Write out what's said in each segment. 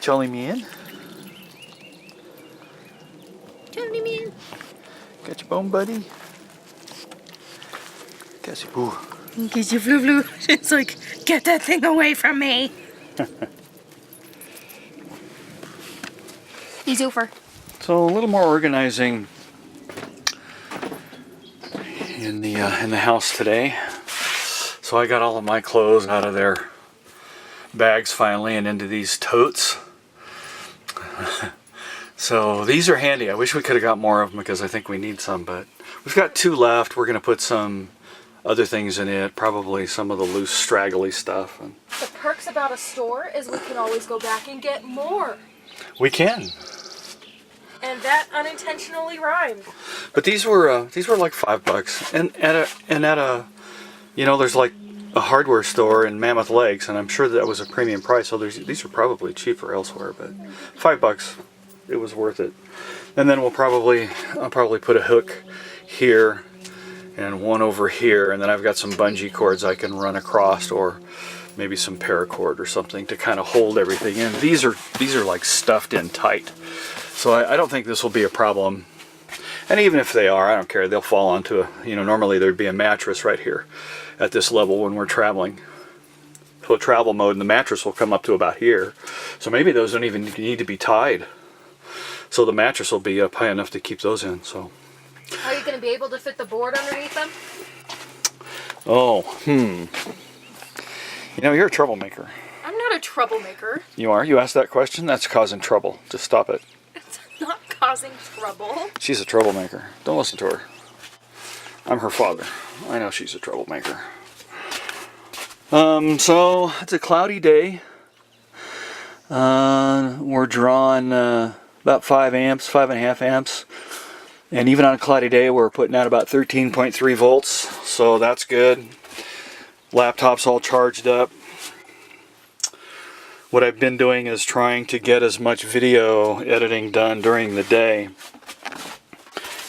Jolly man. Jolly man. Got your bone, buddy? Got your boo. Get your flu flu. It's like, get that thing away from me. He's over. So a little more organizing in the house today. So I got all of my clothes out of their bags finally and into these totes. So these are handy. I wish we could have got more of them because I think we need some, but we've got 2 left. We're going to put some other things in it, probably some of the loose straggly stuff. And the perks about a store is we can always go back and get more. we can. And that unintentionally rhymed. But these were like $5, and at a you know, there's like a hardware store in Mammoth Lakes, and I'm sure that was a premium price. So these are probably cheaper elsewhere, but $5, it was worth it. And then I'll probably put a hook here and one over here, and then I've got some bungee cords I can run across, or maybe some paracord or something to kind of hold everything in. These are like stuffed in tight, so I don't think this will be a problem. And even if they are, I don't care. They'll fall onto a, you know, normally there'd be a mattress right here at this level when we're traveling. So travel mode, and the mattress will come up to about here. So maybe those don't even need to be tied. So the mattress will be up high enough to keep those in. So. Are you going to be able to fit the board underneath them? Oh, You know, you're a troublemaker. I'm not a troublemaker. You are? You asked that question? That's causing trouble. Just stop it. It's not causing trouble. She's a troublemaker. Don't listen to her. I'm her father. I know she's a troublemaker. So it's a cloudy day. We're drawing about 5.5 amps. And even on a cloudy day, we're putting out about 13.3 volts. So that's good. Laptop's all charged up. What I've been doing is trying to get as much video editing done during the day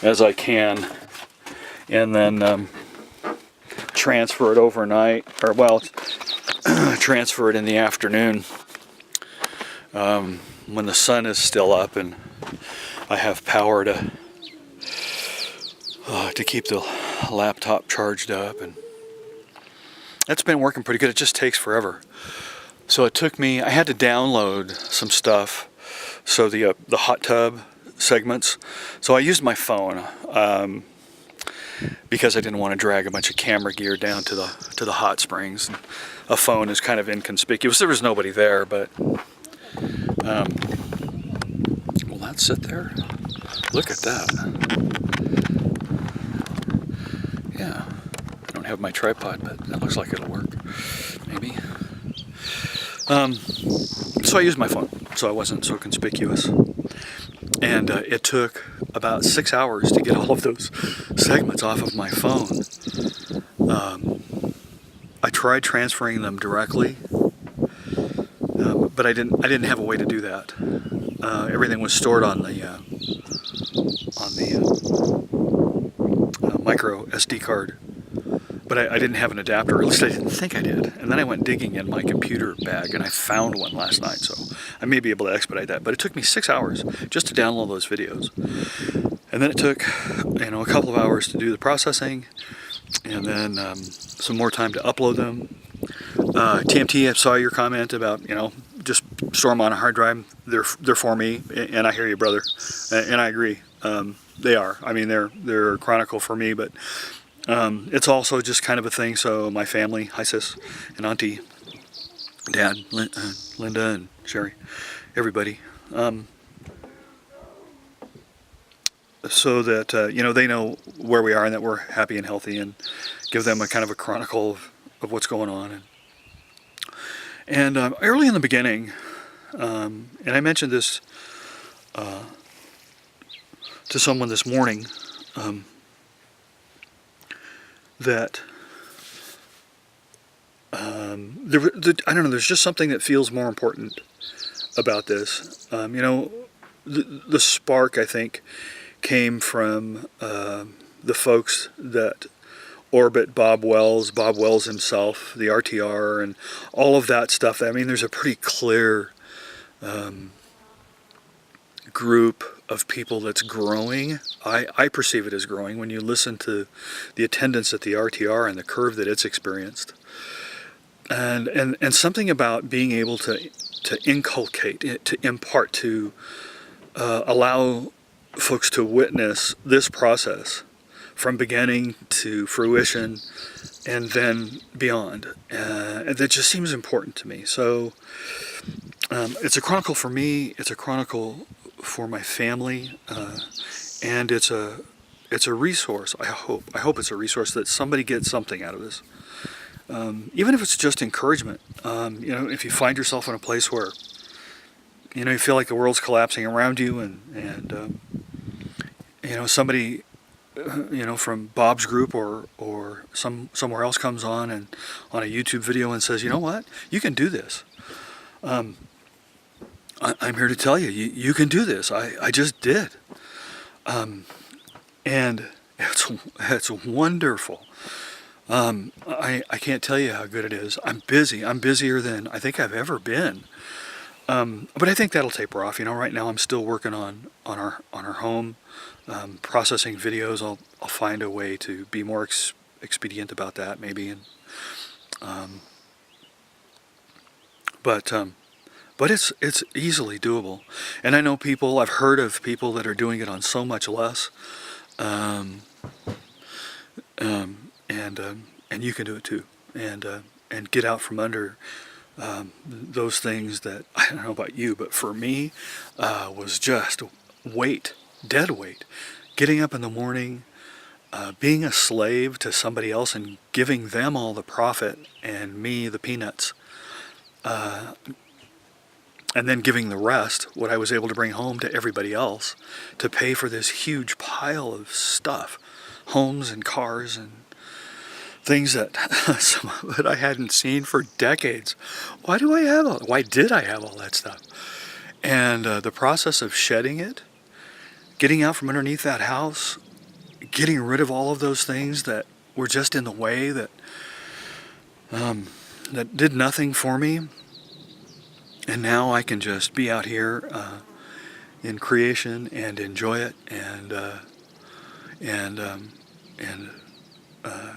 as I can, and then transfer it overnight, or well, transfer it in the afternoon when the sun is still up and I have power to keep the laptop charged up. And that's been working pretty good. It just takes forever. So it took me, I had to download some stuff, so the hot tub segments. So I used my phone because I didn't want to drag a bunch of camera gear down to the hot springs. And a phone is kind of inconspicuous. There was nobody there, but will that sit there? Look at that. Yeah, I don't have my tripod, but that looks like it'll work. Maybe. So I used my phone, so I wasn't so conspicuous. And it took about 6 hours to get all of those segments off of my phone. I tried transferring them directly, but I didn't have a way to do that. Everything was stored on the micro SD card. But I didn't have an adapter, or at least I didn't think I did. And then I went digging in my computer bag, and I found one last night, so I may be able to expedite that. But it took me 6 hours just to download those videos. And then it took, you know, a couple of hours to do the processing, and then some more time to upload them. TMT, I saw your comment about, you know, just store them on a hard drive. They're for me, and I hear you, brother. And I agree. They are. I mean, they're a chronicle for me, but it's also just kind of a thing. So my family, hi sis, and auntie, dad, Linda and Sherry, everybody, so that you know, they know where we are and that we're happy and healthy, and give them a kind of a chronicle of what's going on. And early in the beginning, and I mentioned this to someone this morning, that I don't know, there's just something that feels more important about this. You know, the spark, I think, came from the folks that orbit Bob Wells himself, the RTR, and all of that stuff. I mean, there's a pretty clear group of people that's growing. I perceive it as growing when you listen to the attendance at the RTR and the curve that it's experienced. And something about being able to inculcate, to impart, to allow folks to witness this process from beginning to fruition and then beyond. That just seems important to me. So it's a chronicle for me, it's a chronicle for my family, and it's a resource. I hope it's a resource that somebody gets something out of this. Even if it's just encouragement. If you find yourself in a place where you feel like the world's collapsing around you, and somebody from Bob's group or somewhere else comes on a YouTube video and says, you know what, you can do this. I'm here to tell you, you can do this. I just did. And it's wonderful. I can't tell you how good it is. I'm busy. I'm busier than I think I've ever been. But I think that'll taper off. Right now I'm still working on our home, processing videos. I'll find a way to be more expedient about that maybe. But it's easily doable. And I know I've heard of people that are doing it on so much less. And you can do it too. And get out from under those things that, I don't know about you, but for me, was just dead weight. Getting up in the morning, being a slave to somebody else and giving them all the profit and me the peanuts. And then giving the rest, what I was able to bring home, to everybody else to pay for this huge pile of stuff, homes and cars and things that some of it I hadn't seen for decades. Why did I have all that stuff? And the process of shedding it, getting out from underneath that house, getting rid of all of those things that were just in the way, that did nothing for me. And now I can just be out here in creation and enjoy it and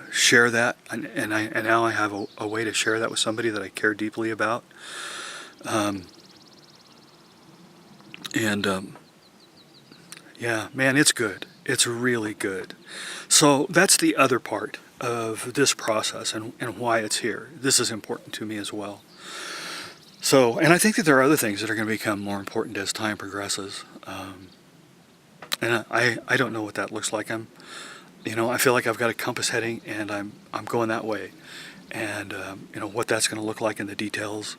share that. And now I have a way to share that with somebody that I care deeply about. Yeah, man, it's good. It's really good. So that's the other part of this process and why it's here. This is important to me as well. So, and I think that there are other things that are going to become more important as time progresses. And I don't know what that looks like. I feel like I've got a compass heading and I'm going that way. And, what that's going to look like in the details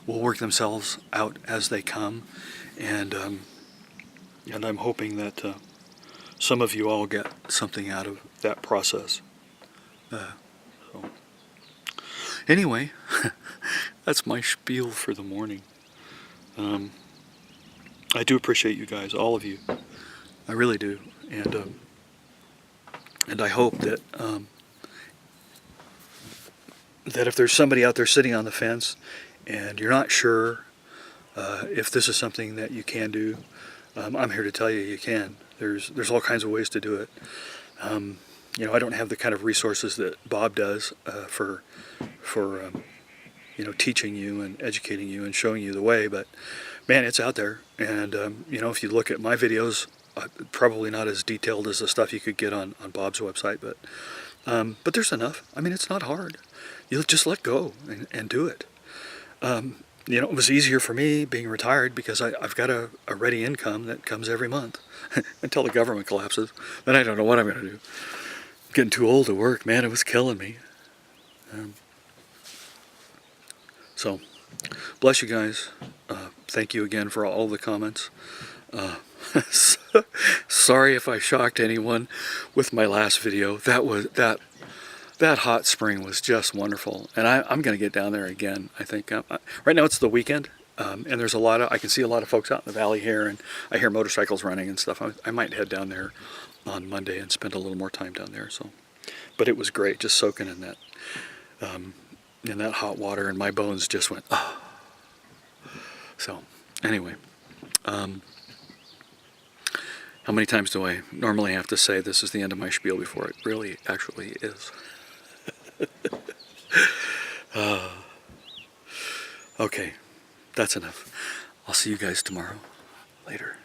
will work themselves out as they come. And I'm hoping that some of you all get something out of that process. Anyway, that's my spiel for the morning. I do appreciate you guys, all of you. I really do. And I hope that that if there's somebody out there sitting on the fence and you're not sure if this is something that you can do, I'm here to tell you you can. There's all kinds of ways to do it. I don't have the kind of resources that Bob does for teaching you and educating you and showing you the way, but man, it's out there. And if you look at my videos, probably not as detailed as the stuff you could get on Bob's website, but there's enough. I mean, it's not hard. You'll just let go and do it. It was easier for me being retired because I've got a ready income that comes every month until the government collapses. Then I don't know what I'm going to do. I'm getting too old to work, man. It was killing me. So, bless you guys. Thank you again for all the comments. Sorry if I shocked anyone with my last video. That hot spring was just wonderful, and I'm going to get down there again. I think right now it's the weekend, and there's I can see a lot of folks out in the valley here, and I hear motorcycles running and stuff. I might head down there on Monday and spend a little more time down there. So, but it was great, just soaking in that hot water, and my bones just went. Oh. So, Anyway, how many times do I normally have to say this is the end of my spiel before it really actually is? Okay, that's enough. I'll see you guys tomorrow. Later.